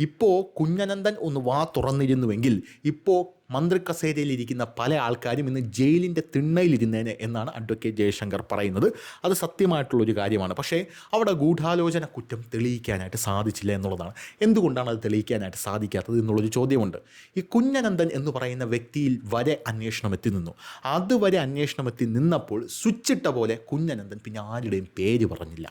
ഇപ്പോൾ കുഞ്ഞനന്ദൻ ഒന്ന് വാ തുറന്നിരുന്നുവെങ്കിൽ ഇപ്പോൾ മന്ത്രി കസേരയിലിരിക്കുന്ന പല ആൾക്കാരും ഇന്ന് ജയിലിൻ്റെ തിണ്ണയിലിരുന്നേനെ എന്നാണ് അഡ്വക്കേറ്റ് ജയശങ്കർ പറയുന്നത്. അത് സത്യമായിട്ടുള്ളൊരു കാര്യമാണ്. പക്ഷേ അവിടെ ഗൂഢാലോചന കുറ്റം തെളിയിക്കാനായിട്ട് സാധിച്ചില്ല എന്നുള്ളതാണ്. എന്തുകൊണ്ടാണ് അത് തെളിയിക്കാനായിട്ട് സാധിക്കാത്തത് എന്നുള്ളൊരു ചോദ്യമുണ്ട്. ഈ കുഞ്ഞനന്ദൻ എന്ന് പറയുന്ന വ്യക്തിയിൽ വരെ അന്വേഷണം എത്തി നിന്നു. അതുവരെ അന്വേഷണം എത്തി നിന്നപ്പോൾ സ്വിച്ചിട്ട പോലെ കുഞ്ഞനന്ദൻ പിന്നെ ആരുടെയും പേര് പറഞ്ഞില്ല.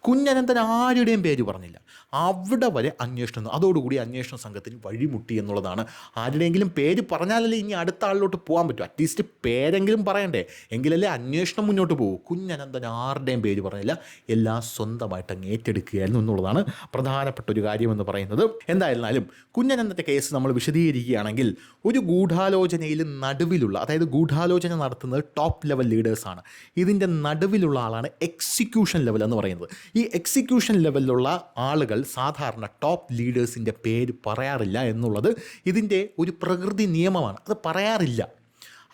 കുഞ്ഞനന്തൻ ആരുടെയും പേര് പറഞ്ഞില്ല. അവിടെ വരെ അന്വേഷണം, അതോടുകൂടി അന്വേഷണ സംഘത്തിന് വഴിമുട്ടി എന്നുള്ളതാണ്. ആരുടെയെങ്കിലും പേര് പറഞ്ഞാലല്ലേ ഇനി അടുത്ത ആളിലോട്ട് പോകാൻ പറ്റും. അറ്റ്ലീസ്റ്റ് പേരെങ്കിലും പറയണ്ടേ, എങ്കിലല്ലേ അന്വേഷണം മുന്നോട്ട് പോകും. കുഞ്ഞനന്തൻ ആരുടെയും പേര് പറഞ്ഞില്ല, എല്ലാം സ്വന്തമായിട്ട് അങ്ങ് ഏറ്റെടുക്കുകയായിരുന്നു എന്നുള്ളതാണ് പ്രധാനപ്പെട്ട ഒരു കാര്യമെന്ന് പറയുന്നത്. എന്തായിരുന്നാലും കുഞ്ഞനന്തൻ്റെ കേസ് നമ്മൾ വിശദീകരിക്കുകയാണെങ്കിൽ, ഒരു ഗൂഢാലോചനയിൽ നടുവിലുള്ള, അതായത് ഗൂഢാലോചന നടത്തുന്നത് ടോപ്പ് ലെവൽ ലീഡേഴ്സാണ്. ഇതിൻ്റെ നടുവിലുള്ള ആളാണ് എക്സിക്യൂഷൻ ലെവൽ എന്ന് പറയുന്നത്. ഈ എക്സിക്യൂഷൻ ലെവലിലുള്ള ആളുകൾ സാധാരണ ടോപ്പ് ലീഡേഴ്സിൻ്റെ പേര് പറയാറില്ല എന്നുള്ളത് ഇതിൻ്റെ ഒരു പ്രകൃതി നിയമമാണ്. അത് പറയാറില്ല,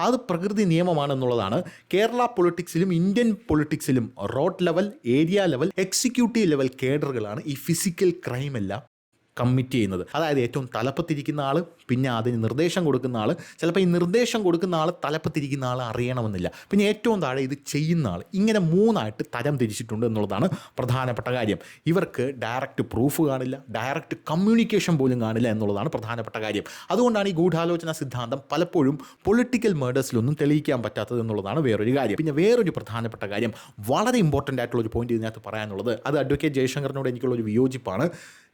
അത് പ്രകൃതി നിയമമാണെന്നുള്ളതാണ്. കേരള പൊളിറ്റിക്സിലും ഇന്ത്യൻ പൊളിറ്റിക്സിലും road level, area level, executive level കേഡറുകളാണ് ഈ ഫിസിക്കൽ ക്രൈം എല്ലാം കമ്മിറ്റ് ചെയ്യുന്നത്. അതായത് ഏറ്റവും തലപ്പത്തിരിക്കുന്ന ആൾ, പിന്നെ അതിന് നിർദ്ദേശം കൊടുക്കുന്ന ആൾ, ചിലപ്പോൾ ഈ നിർദ്ദേശം കൊടുക്കുന്ന ആൾ തലപ്പത്തിരിക്കുന്ന ആൾ അറിയണമെന്നില്ല, പിന്നെ ഏറ്റവും താഴെ ഇത് ചെയ്യുന്ന ആൾ. ഇങ്ങനെ മൂന്നായിട്ട് തരം തിരിച്ചിട്ടുണ്ട് എന്നുള്ളതാണ് പ്രധാനപ്പെട്ട കാര്യം. ഇവർക്ക് ഡയറക്റ്റ് പ്രൂഫ് കാണില്ല, ഡയറക്റ്റ് കമ്മ്യൂണിക്കേഷൻ പോലും കാണില്ല എന്നുള്ളതാണ് പ്രധാനപ്പെട്ട കാര്യം. അതുകൊണ്ടാണ് ഈ ഗൂഢാലോചന സിദ്ധാന്തം പലപ്പോഴും പൊളിറ്റിക്കൽ മേഡേഴ്സിലൊന്നും തെളിയിക്കാൻ പറ്റാത്തത് എന്നുള്ളതാണ് വേറൊരു കാര്യം. പിന്നെ വേറൊരു പ്രധാനപ്പെട്ട കാര്യം, വളരെ ഇമ്പോർട്ടൻ്റ് ആയിട്ടുള്ളൊരു പോയിന്റ് ഇതിനകത്ത് പറയാനുള്ളത്, അത് അഡ്വക്കേറ്റ് ജയശങ്കറിനോട് എനിക്കുള്ളൊരു വിയോജിപ്പാണ്.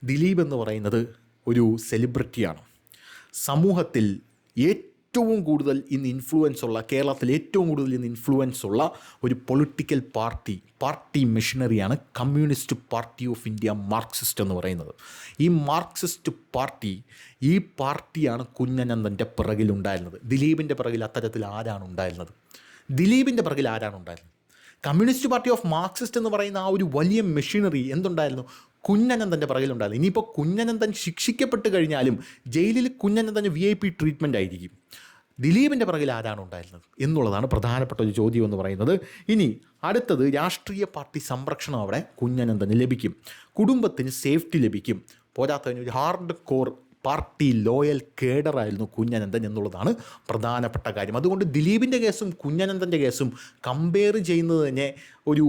ദിലീപ് എന്ന് പറയുന്നത് ഒരു സെലിബ്രിറ്റിയാണ്. സമൂഹത്തിൽ ഏറ്റവും കൂടുതൽ ഇന്ന് ഇൻഫ്ലുവൻസ് ഉള്ള, കേരളത്തിൽ ഏറ്റവും കൂടുതൽ ഇന്ന് ഇൻഫ്ലുവൻസ് ഉള്ള ഒരു പൊളിറ്റിക്കൽ പാർട്ടി മെഷീനറിയാണ് communist party of India, Marxist എന്ന് പറയുന്നത്. ഈ മാർക്സിസ്റ്റ് പാർട്ടിയാണ് കുഞ്ഞനന്തൻ്റെ പിറകിലുണ്ടായിരുന്നത്. ദിലീപിൻ്റെ പിറകിൽ അത്തരത്തിൽ ആരാണ് ഉണ്ടായിരുന്നത്? ദിലീപിൻ്റെ പിറകിൽ ആരാണ് ഉണ്ടായിരുന്നത്? കമ്മ്യൂണിസ്റ്റ് പാർട്ടി ഓഫ് മാർക്സിസ്റ്റ് എന്ന് പറയുന്ന ആ ഒരു വലിയ മെഷീനറി എന്തുണ്ടായിരുന്നു? കുഞ്ഞനന്തൻ്റെ പിറകിലുണ്ടായിരുന്നു. ഇനിയിപ്പോൾ കുഞ്ഞനന്തൻ ശിക്ഷിക്കപ്പെട്ട് കഴിഞ്ഞാലും ജയിലിൽ കുഞ്ഞനന്തന് VIP ട്രീറ്റ്മെൻ്റ് ആയിരിക്കും. ദിലീപിൻ്റെ പിറകിൽ ആരാണ് ഉണ്ടായിരുന്നത് എന്നുള്ളതാണ് പ്രധാനപ്പെട്ട ഒരു ചോദ്യം എന്ന് പറയുന്നത്. ഇനി അടുത്തത്, രാഷ്ട്രീയ പാർട്ടി സംരക്ഷണം അവിടെ കുഞ്ഞനന്തന് ലഭിക്കും, കുടുംബത്തിന് സേഫ്റ്റി ലഭിക്കും, പോരാത്തതിന് ഒരു ഹാർഡ് കോർ പാർട്ടി ലോയൽ കേഡറായിരുന്നു കുഞ്ഞനന്തൻ എന്നുള്ളതാണ് പ്രധാനപ്പെട്ട കാര്യം. അതുകൊണ്ട് ദിലീപിൻ്റെ കേസും കുഞ്ഞനന്തൻ്റെ കേസും കമ്പയർ ചെയ്യുന്നത് തന്നെ ഒരു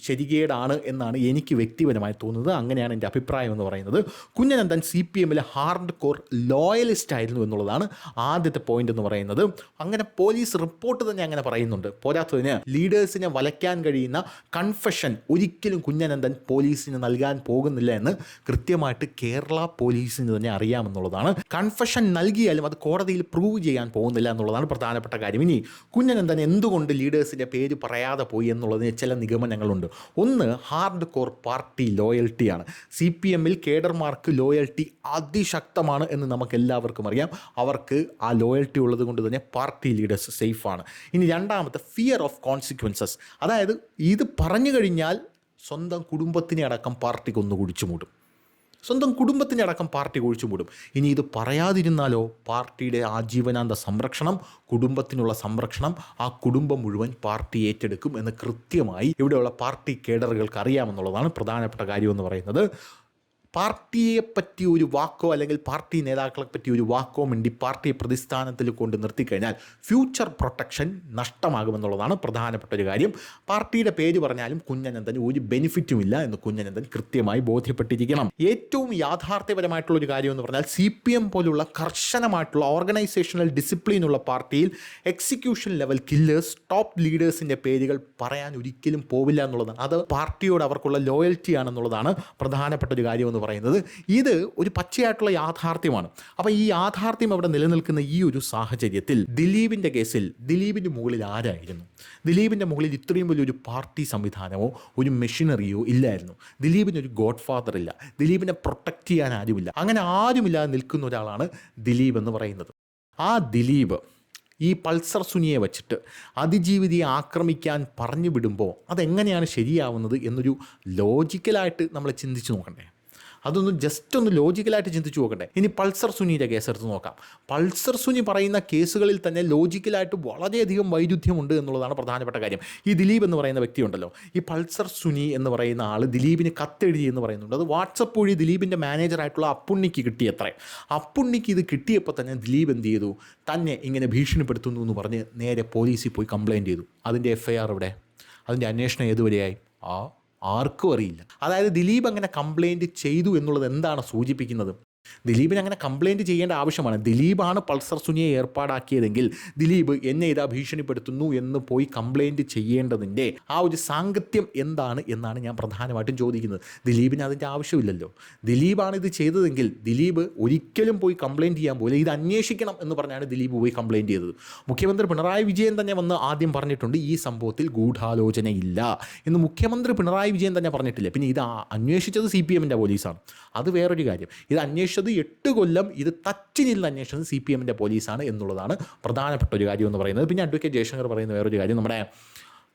ശരികേടാണ് എന്നാണ് എനിക്ക് വ്യക്തിപരമായി തോന്നുന്നത്. അങ്ങനെയാണ് എൻ്റെ അഭിപ്രായം എന്ന് പറയുന്നത്. കുഞ്ഞനന്തൻ CPMലെ ഹാർഡ് കോർ ലോയലിസ്റ്റ് ആയിരുന്നു എന്നുള്ളതാണ് ആദ്യത്തെ പോയിന്റ് എന്ന് പറയുന്നത്. അങ്ങനെ പോലീസ് റിപ്പോർട്ട് തന്നെ അങ്ങനെ പറയുന്നുണ്ട്. പോരാത്തതിന് ലീഡേഴ്സിനെ വലയ്ക്കാൻ കഴിയുന്ന കൺഫെഷൻ ഒരിക്കലും കുഞ്ഞനന്തൻ പോലീസിന് നൽകാൻ പോകുന്നില്ല എന്ന് കൃത്യമായിട്ട് കേരള പോലീസിന് തന്നെ അറിയാമെന്നുള്ളതാണ്. കൺഫെഷൻ നൽകിയാലും അത് കോടതിയിൽ പ്രൂവ് ചെയ്യാൻ പോകുന്നില്ല എന്നുള്ളതാണ് പ്രധാനപ്പെട്ട കാര്യം. ഇനി കുഞ്ഞനന്തൻ എന്തുകൊണ്ട് ലീഡേഴ്സിൻ്റെ പേര് പറയാതെ പോയി എന്നുള്ളതിന് ചില നിഗമനങ്ങളുണ്ട്. ഒന്ന്, ഹാർഡ് കോർ പാർട്ടി ലോയൽറ്റിയാണ്. CPMൽ കേഡർമാർക്ക് ലോയൽറ്റി അതിശക്തമാണ് എന്ന് നമുക്ക് എല്ലാവർക്കും അറിയാം. അവർക്ക് ആ ലോയൽറ്റി ഉള്ളത് കൊണ്ട് തന്നെ പാർട്ടി ലീഡേഴ്സ് സേഫാണ്. ഇനി രണ്ടാമത്തെ, ഫിയർ ഓഫ് കോൺസിക്വൻസസ്. അതായത് ഇത് പറഞ്ഞു കഴിഞ്ഞാൽ സ്വന്തം കുടുംബത്തിനെ അടക്കം പാർട്ടി കൊന്നു കുഴിച്ചു മൂടും. സ്വന്തം കുടുംബത്തിൻ്റെ അടക്കം പാർട്ടി കുഴിച്ചുമൂടും. ഇനി ഇത് പറയാതിരുന്നാലോ, പാർട്ടിയുടെ ആജീവനാന്ത സംരക്ഷണം, കുടുംബത്തിനുള്ള സംരക്ഷണം, ആ കുടുംബം മുഴുവൻ പാർട്ടി ഏറ്റെടുക്കും എന്ന് കൃത്യമായി ഇവിടെയുള്ള പാർട്ടി കേഡറുകൾക്ക് അറിയാമെന്നുള്ളതാണ് പ്രധാനപ്പെട്ട കാര്യമെന്ന് പറയുന്നത്. പാർട്ടിയെപ്പറ്റി ഒരു വാക്കോ അല്ലെങ്കിൽ പാർട്ടി നേതാക്കളെ പറ്റി ഒരു വാക്കോ മിണ്ടി പാർട്ടിയെ പ്രതിസ്ഥാനത്തിൽ കൊണ്ട് നിർത്തിക്കഴിഞ്ഞാൽ ഫ്യൂച്ചർ പ്രൊട്ടക്ഷൻ നഷ്ടമാകുമെന്നുള്ളതാണ് പ്രധാനപ്പെട്ട ഒരു കാര്യം. പാർട്ടിയുടെ പേര് പറഞ്ഞാലും കുഞ്ഞനന്തന് ഒരു ബെനിഫിറ്റും ഇല്ല എന്ന് കുഞ്ഞനന്തൻ കൃത്യമായി ബോധ്യപ്പെട്ടിരിക്കണം. ഏറ്റവും യാഥാർത്ഥ്യപരമായിട്ടുള്ള ഒരു കാര്യം എന്ന് പറഞ്ഞാൽ, CPM പോലുള്ള കർശനമായിട്ടുള്ള ഓർഗനൈസേഷണൽ ഡിസിപ്ലിനുള്ള പാർട്ടിയിൽ എക്സിക്യൂഷൻ ലെവൽ കില്ലേഴ്സ്, ടോപ്പ് ലീഡേഴ്സിൻ്റെ പേരുകൾ പറയാൻ ഒരിക്കലും പോവില്ല എന്നുള്ളതാണ്. അത് പാർട്ടിയോട് അവർക്കുള്ള ലോയൽറ്റി ആണെന്നുള്ളതാണ് പ്രധാനപ്പെട്ട ഒരു കാര്യം എന്ന് പറയുന്നത്. ഇത് ഒരു പച്ചയായിട്ടുള്ള യാഥാർത്ഥ്യമാണ്. അപ്പോൾ ഈ യാഥാർത്ഥ്യം അവിടെ നിലനിൽക്കുന്ന ഈ ഒരു സാഹചര്യത്തിൽ ദിലീപിൻ്റെ കേസിൽ ദിലീപിൻ്റെ മുകളിൽ ആരായിരുന്നു? ദിലീപിൻ്റെ മുകളിൽ ഇത്രയും വലിയൊരു പാർട്ടി സംവിധാനമോ ഒരു മെഷീനറിയോ ഇല്ലായിരുന്നു. ദിലീപിനൊരു ഗോഡ് ഫാദർ ഇല്ല, ദിലീപിനെ പ്രൊട്ടക്റ്റ് ചെയ്യാൻ ആരുമില്ല. അങ്ങനെ ആരുമില്ലാതെ നിൽക്കുന്ന ഒരാളാണ് ദിലീപ് എന്ന് പറയുന്നത്. ആ ദിലീപ് ഈ പൾസർ സുനിയെ വച്ചിട്ട് അതിജീവിതയെ ആക്രമിക്കാൻ പറഞ്ഞു വിടുമ്പോൾ അതെങ്ങനെയാണ് ശരിയാവുന്നത് എന്നൊരു ലോജിക്കലായിട്ട് നമ്മൾ ചിന്തിച്ച് നോക്കണ്ടേ? അതൊന്ന് ജസ്റ്റ് ഒന്ന് ലോജിക്കലായിട്ട് ചിന്തിച്ച് നോക്കണ്ടേ? ഇനി പൾസർ സുനിയുടെ കേസ് എടുത്ത് നോക്കാം. പൾസർ സുനി പറയുന്ന കേസുകളിൽ തന്നെ ലോജിക്കലായിട്ട് വളരെയധികം വൈരുദ്ധ്യമുണ്ട് എന്നുള്ളതാണ് പ്രധാനപ്പെട്ട കാര്യം. ഈ ദിലീപ് എന്ന് പറയുന്ന വ്യക്തി ഉണ്ടല്ലോ, ഈ പൾസർ സുനി എന്ന് പറയുന്ന ആൾ ദിലീപിന് കത്തെഴുതി എന്ന് പറയുന്നുണ്ട്. അത് വാട്സപ്പ് വഴി ദിലീപിൻ്റെ മാനേജറായിട്ടുള്ള അപ്പുണ്ണിക്ക് കിട്ടിയത്രേ. അപ്പുണ്ണിക്ക് ഇത് കിട്ടിയപ്പോൾ തന്നെ ദിലീപ് എന്ത് ചെയ്തു? തന്നെ ഇങ്ങനെ ഭീഷണിപ്പെടുത്തുന്നു എന്ന് പറഞ്ഞ് നേരെ പോലീസിൽ പോയി കംപ്ലയിൻറ്റ് ചെയ്തു. അതിൻ്റെ FIR ഇവിടെ, അതിൻ്റെ അന്വേഷണം ഏതുവരെയായി? ആർക്കും അറിയില്ല. അതായത് ദിലീപ് അങ്ങനെ കംപ്ലയിൻറ്റ് ചെയ്തു എന്നുള്ളത് എന്താണ് സൂചിപ്പിക്കുന്നത്? ദിലീപിന് അങ്ങനെ കംപ്ലയിൻറ്റ് ചെയ്യേണ്ട ആവശ്യമാണ്. ദിലീപാണ് പൾസർ സുനിയെ ഏർപ്പാടാക്കിയതെങ്കിൽ ദിലീപ് എന്നെ ഇതാ ഭീഷണിപ്പെടുത്തുന്നു എന്ന് പോയി കംപ്ലയിൻറ്റ് ചെയ്യേണ്ടതിൻ്റെ ആ ഒരു സാങ്കത്യം എന്താണ് എന്നാണ് ഞാൻ പ്രധാനമായിട്ടും ചോദിക്കുന്നത്. ദിലീപിന് അതിൻ്റെ ആവശ്യമില്ലല്ലോ. ദിലീപാണ് ഇത് ചെയ്തതെങ്കിൽ ദിലീപ് ഒരിക്കലും പോയി കംപ്ലയിൻറ്റ് ചെയ്യാൻ പോയില്ല. ഇത് അന്വേഷിക്കണം എന്ന് പറഞ്ഞാണ് ദിലീപ് പോയി കംപ്ലയിൻറ്റ് ചെയ്തത്. മുഖ്യമന്ത്രി പിണറായി വിജയൻ തന്നെ വന്ന് ആദ്യം പറഞ്ഞിട്ടുണ്ട് ഈ സംഭവത്തിൽ ഗൂഢാലോചനയില്ല എന്ന്. മുഖ്യമന്ത്രി പിണറായി വിജയൻ തന്നെ പറഞ്ഞിട്ടില്ല. പിന്നെ ഇത് അന്വേഷിച്ചത് CPM-ൻ്റെ പോലീസാണ്, അത് വേറൊരു കാര്യം. ഇത് അന്വേഷിച്ചത് 8 കൊല്ലം ഇത് തച്ചിനിൽ അന്വേഷിച്ചത് CPM-ൻ്റെ പോലീസാണ് എന്നുള്ളതാണ് പ്രധാനപ്പെട്ട ഒരു കാര്യം എന്ന് പറയുന്നത്. പിന്നെ അഡ്വക്കേറ്റ് ജയശങ്കർ പറയുന്ന വേറൊരു കാര്യം നമ്മുടെ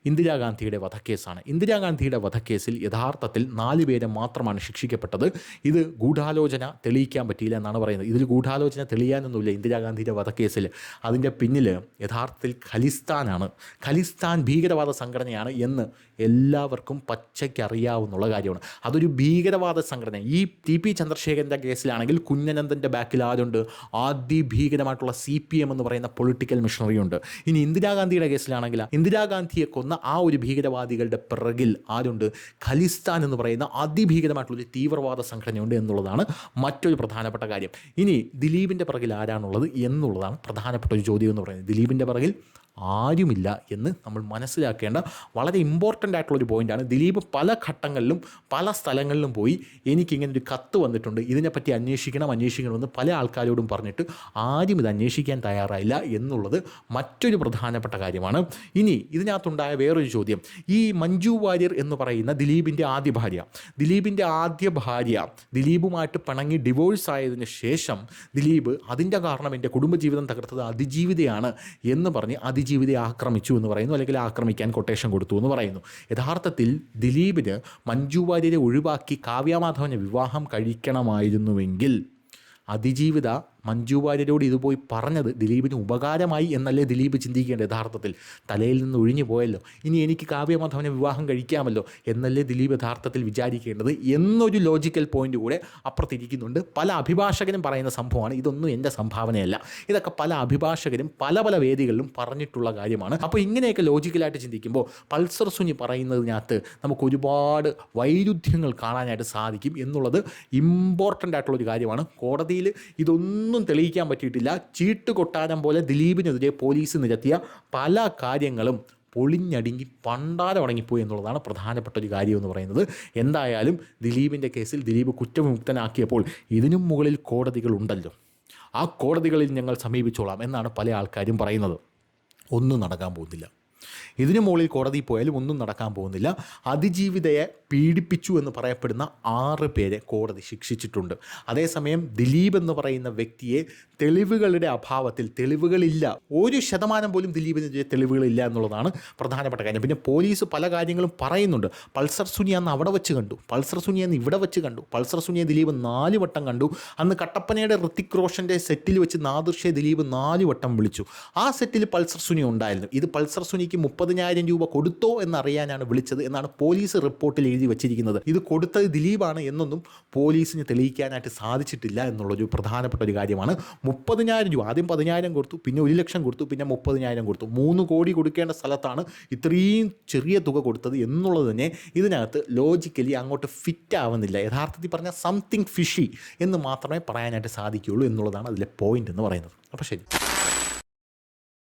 ഇന്ദിരാഗാന്ധിയുടെ വധക്കേസാണ്. ഇന്ദിരാഗാന്ധിയുടെ വധക്കേസിൽ യഥാർത്ഥത്തിൽ 4 പേരെ മാത്രമാണ് ശിക്ഷിക്കപ്പെട്ടത്. ഇത് ഗൂഢാലോചന തെളിയിക്കാൻ പറ്റിയില്ല എന്നാണ് പറയുന്നത്. ഇതിൽ ഗൂഢാലോചന തെളിയാനൊന്നുമില്ല ഇന്ദിരാഗാന്ധിയുടെ വധക്കേസിൽ. അതിൻ്റെ പിന്നിൽ യഥാർത്ഥത്തിൽ ഖലിസ്ഥാനാണ്, ഖലിസ്ഥാൻ ഭീകരവാദ സംഘടനയാണ് എന്ന് എല്ലാവർക്കും പച്ചയ്ക്ക് അറിയാവുന്നുള്ള കാര്യമാണ്. അതൊരു ഭീകരവാദ സംഘടന. ഈ TP ചന്ദ്രശേഖരൻ്റെ കേസിലാണെങ്കിൽ കുഞ്ഞനന്ദൻ്റെ ബാക്കിൽ ആരുണ്ട്? ഭീകരമായിട്ടുള്ള CPM എന്ന് പറയുന്ന പൊളിറ്റിക്കൽ മിഷണറി ഉണ്ട്. ഇനി ഇന്ദിരാഗാന്ധിയുടെ കേസിലാണെങ്കിൽ ഇന്ദിരാഗാന്ധിയെ കൊന്ന ആ ഒരു ഭീകരവാദികളുടെ പിറകിൽ ആരുണ്ട്? ഖലിസ്ഥാൻ എന്ന് പറയുന്ന അതിഭീകരമായിട്ടുള്ളൊരു തീവ്രവാദ സംഘടനയുണ്ട് എന്നുള്ളതാണ് മറ്റൊരു പ്രധാനപ്പെട്ട കാര്യം. ഇനി ദിലീപിൻ്റെ പിറകിൽ ആരാണുള്ളത് എന്നുള്ളതാണ് പ്രധാനപ്പെട്ട ഒരു ചോദ്യം എന്ന് പറയുന്നത്. ദിലീപിൻ്റെ പിറകിൽ ആരുമില്ല എന്ന് നമ്മൾ മനസ്സിലാക്കേണ്ട വളരെ ഇമ്പോർട്ടൻ്റ് ആയിട്ടുള്ളൊരു പോയിൻ്റാണ്. ദിലീപ് പല ഘട്ടങ്ങളിലും പല സ്ഥലങ്ങളിലും പോയി എനിക്കിങ്ങനൊരു കത്ത് വന്നിട്ടുണ്ട്, ഇതിനെപ്പറ്റി അന്വേഷിക്കണമെന്ന് പല ആൾക്കാരോടും പറഞ്ഞിട്ട് ആരും ഇത് അന്വേഷിക്കാൻ തയ്യാറായില്ല എന്നുള്ളത് മറ്റൊരു പ്രധാനപ്പെട്ട കാര്യമാണ്. ഇനി ഇതിനകത്തുണ്ടായ വേറൊരു ചോദ്യം, ഈ മഞ്ജു വാര്യർ എന്ന് പറയുന്ന ദിലീപിൻ്റെ ആദ്യ ഭാര്യ ദിലീപുമായിട്ട് പിണങ്ങി ഡിവോഴ്സ് ആയതിനു ശേഷം ദിലീപ് അതിൻ്റെ കാരണം എൻ്റെ കുടുംബജീവിതം തകർത്തത് അതിജീവിതയാണ് എന്ന് പറഞ്ഞ് ജീവിതയെ ആക്രമിച്ചു എന്ന് പറയുന്നു, അല്ലെങ്കിൽ ആക്രമിക്കാൻ കൊട്ടേഷൻ കൊടുത്തു എന്ന് പറയുന്നു. യഥാർത്ഥത്തിൽ ദിലീപിന് മഞ്ജു വാര്യരെ ഒഴിവാക്കി കാവ്യമാധവനെ വിവാഹം കഴിക്കണമായിരുന്നുവെങ്കിൽ അതിജീവിത മഞ്ജു വാര്യരോട് ഇത് പോയി പറഞ്ഞത് ദിലീപിന് ഉപകാരമായി എന്നല്ലേ ദിലീപ് ചിന്തിക്കേണ്ടത്. യഥാർത്ഥത്തിൽ തലയിൽ നിന്ന് ഒഴിഞ്ഞു പോയല്ലോ, ഇനി എനിക്ക് കാവ്യമാധവനെ വിവാഹം കഴിക്കാമല്ലോ എന്നല്ലേ ദിലീപ് യഥാർത്ഥത്തിൽ വിചാരിക്കേണ്ടത് എന്നൊരു ലോജിക്കൽ പോയിൻ്റ് കൂടെ അപ്പുറത്തിരിക്കുന്നുണ്ട്. പല അഭിഭാഷകരും പറയുന്ന സംഭവമാണ്, ഇതൊന്നും എൻ്റെ സംഭാവനയല്ല. ഇതൊക്കെ പല അഭിഭാഷകരും പല വേദികളിലും പറഞ്ഞിട്ടുള്ള കാര്യമാണ്. അപ്പോൾ ഇങ്ങനെയൊക്കെ ലോജിക്കലായിട്ട് ചിന്തിക്കുമ്പോൾ പൾസർ സുനി പറയുന്നതിനകത്ത് നമുക്ക് ഒരുപാട് വൈരുദ്ധ്യങ്ങൾ കാണാനായിട്ട് സാധിക്കും എന്നുള്ളത് ഇമ്പോർട്ടൻ്റ് ആയിട്ടുള്ളൊരു കാര്യമാണ്. കോടതിയിൽ ഇതൊന്നും തെളിയിക്കാൻ പറ്റിയിട്ടില്ല. ചീട്ട് കൊട്ടാരം പോലെ ദിലീപിനെതിരെ പോലീസ് നിരത്തിയ പല കാര്യങ്ങളും പൊളിഞ്ഞടുങ്ങി പണ്ടാരം അടങ്ങിപ്പോയി എന്നുള്ളതാണ് പ്രധാനപ്പെട്ട ഒരു കാര്യം എന്ന് പറയുന്നത്. എന്തായാലും ദിലീപിൻ്റെ കേസിൽ ദിലീപ് കുറ്റവിമുക്തനാക്കിയപ്പോൾ ഇതിനും മുകളിൽ കോടതികളുണ്ടല്ലോ, ആ കോടതികളിൽ ഞങ്ങൾ സമീപിച്ചോളാം എന്നാണ് പല ആൾക്കാരും പറയുന്നത്. ഒന്നും നടക്കാൻ പോകുന്നില്ല. ഇതിനു മുകളിൽ കോടതി പോയാലും ഒന്നും നടക്കാൻ പോകുന്നില്ല. അതിജീവിതയെ പീഡിപ്പിച്ചു എന്ന് പറയപ്പെടുന്ന 6 പേരെ കോടതി ശിക്ഷിച്ചിട്ടുണ്ട്. അതേസമയം ദിലീപ് എന്ന് പറയുന്ന വ്യക്തിയെ തെളിവുകളുടെ അഭാവത്തിൽ, തെളിവുകളില്ല, 1% പോലും ദിലീപിനെതിരെ തെളിവുകളില്ല എന്നുള്ളതാണ് പ്രധാനപ്പെട്ട കാര്യം. പിന്നെ പോലീസ് പല കാര്യങ്ങളും പറയുന്നുണ്ട്. പൾസർ സുനി അന്ന് അവിടെ വെച്ച് കണ്ടു, പൾസർ സുനി അന്ന് ഇവിടെ വെച്ച് കണ്ടു, പൾസർ സുനിയെ ദിലീപ് 4 വട്ടം കണ്ടു. അന്ന് കട്ടപ്പനയുടെ ഋത്തിക് റോഷൻ്റെ സെറ്റിൽ വെച്ച് നാദിർഷയെ ദിലീപ് 4 വട്ടം വിളിച്ചു. ആ സെറ്റിൽ പൾസർ സുനി ഉണ്ടായിരുന്നു. ഇത് പൾസർ സുനിക്ക് 30,000 രൂപ കൊടുത്തോ എന്നറിയാനാണ് വിളിച്ചത് എന്നാണ് പോലീസ് റിപ്പോർട്ടിൽ എഴുതി വച്ചിരിക്കുന്നത്. ഇത് കൊടുത്തത് ദിലീപാണ് എന്നൊന്നും പോലീസിന് തെളിയിക്കാനായിട്ട് സാധിച്ചിട്ടില്ല എന്നുള്ളൊരു പ്രധാനപ്പെട്ട ഒരു കാര്യമാണ്. 30,000 രൂപ, ആദ്യം 10,000 കൊടുത്തു, പിന്നെ 1 ലക്ഷം കൊടുത്തു, പിന്നെ 30,000 കൊടുത്തു. 3 കോടി കൊടുക്കേണ്ട സ്ഥലത്താണ് ഇത്രയും ചെറിയ തുക കൊടുത്തത് എന്നുള്ളത് തന്നെ ഇതിനകത്ത് ലോജിക്കലി അങ്ങോട്ട് ഫിറ്റ് ആവുന്നില്ല. യഥാർത്ഥത്തിൽ പറഞ്ഞാൽ സംതിങ് ഫിഷി എന്ന് മാത്രമേ പറയാനായിട്ട് സാധിക്കുകയുള്ളൂ എന്നുള്ളതാണ് അതിലെ പോയിന്റ് എന്ന് പറയുന്നത്. അപ്പോൾ ശരി.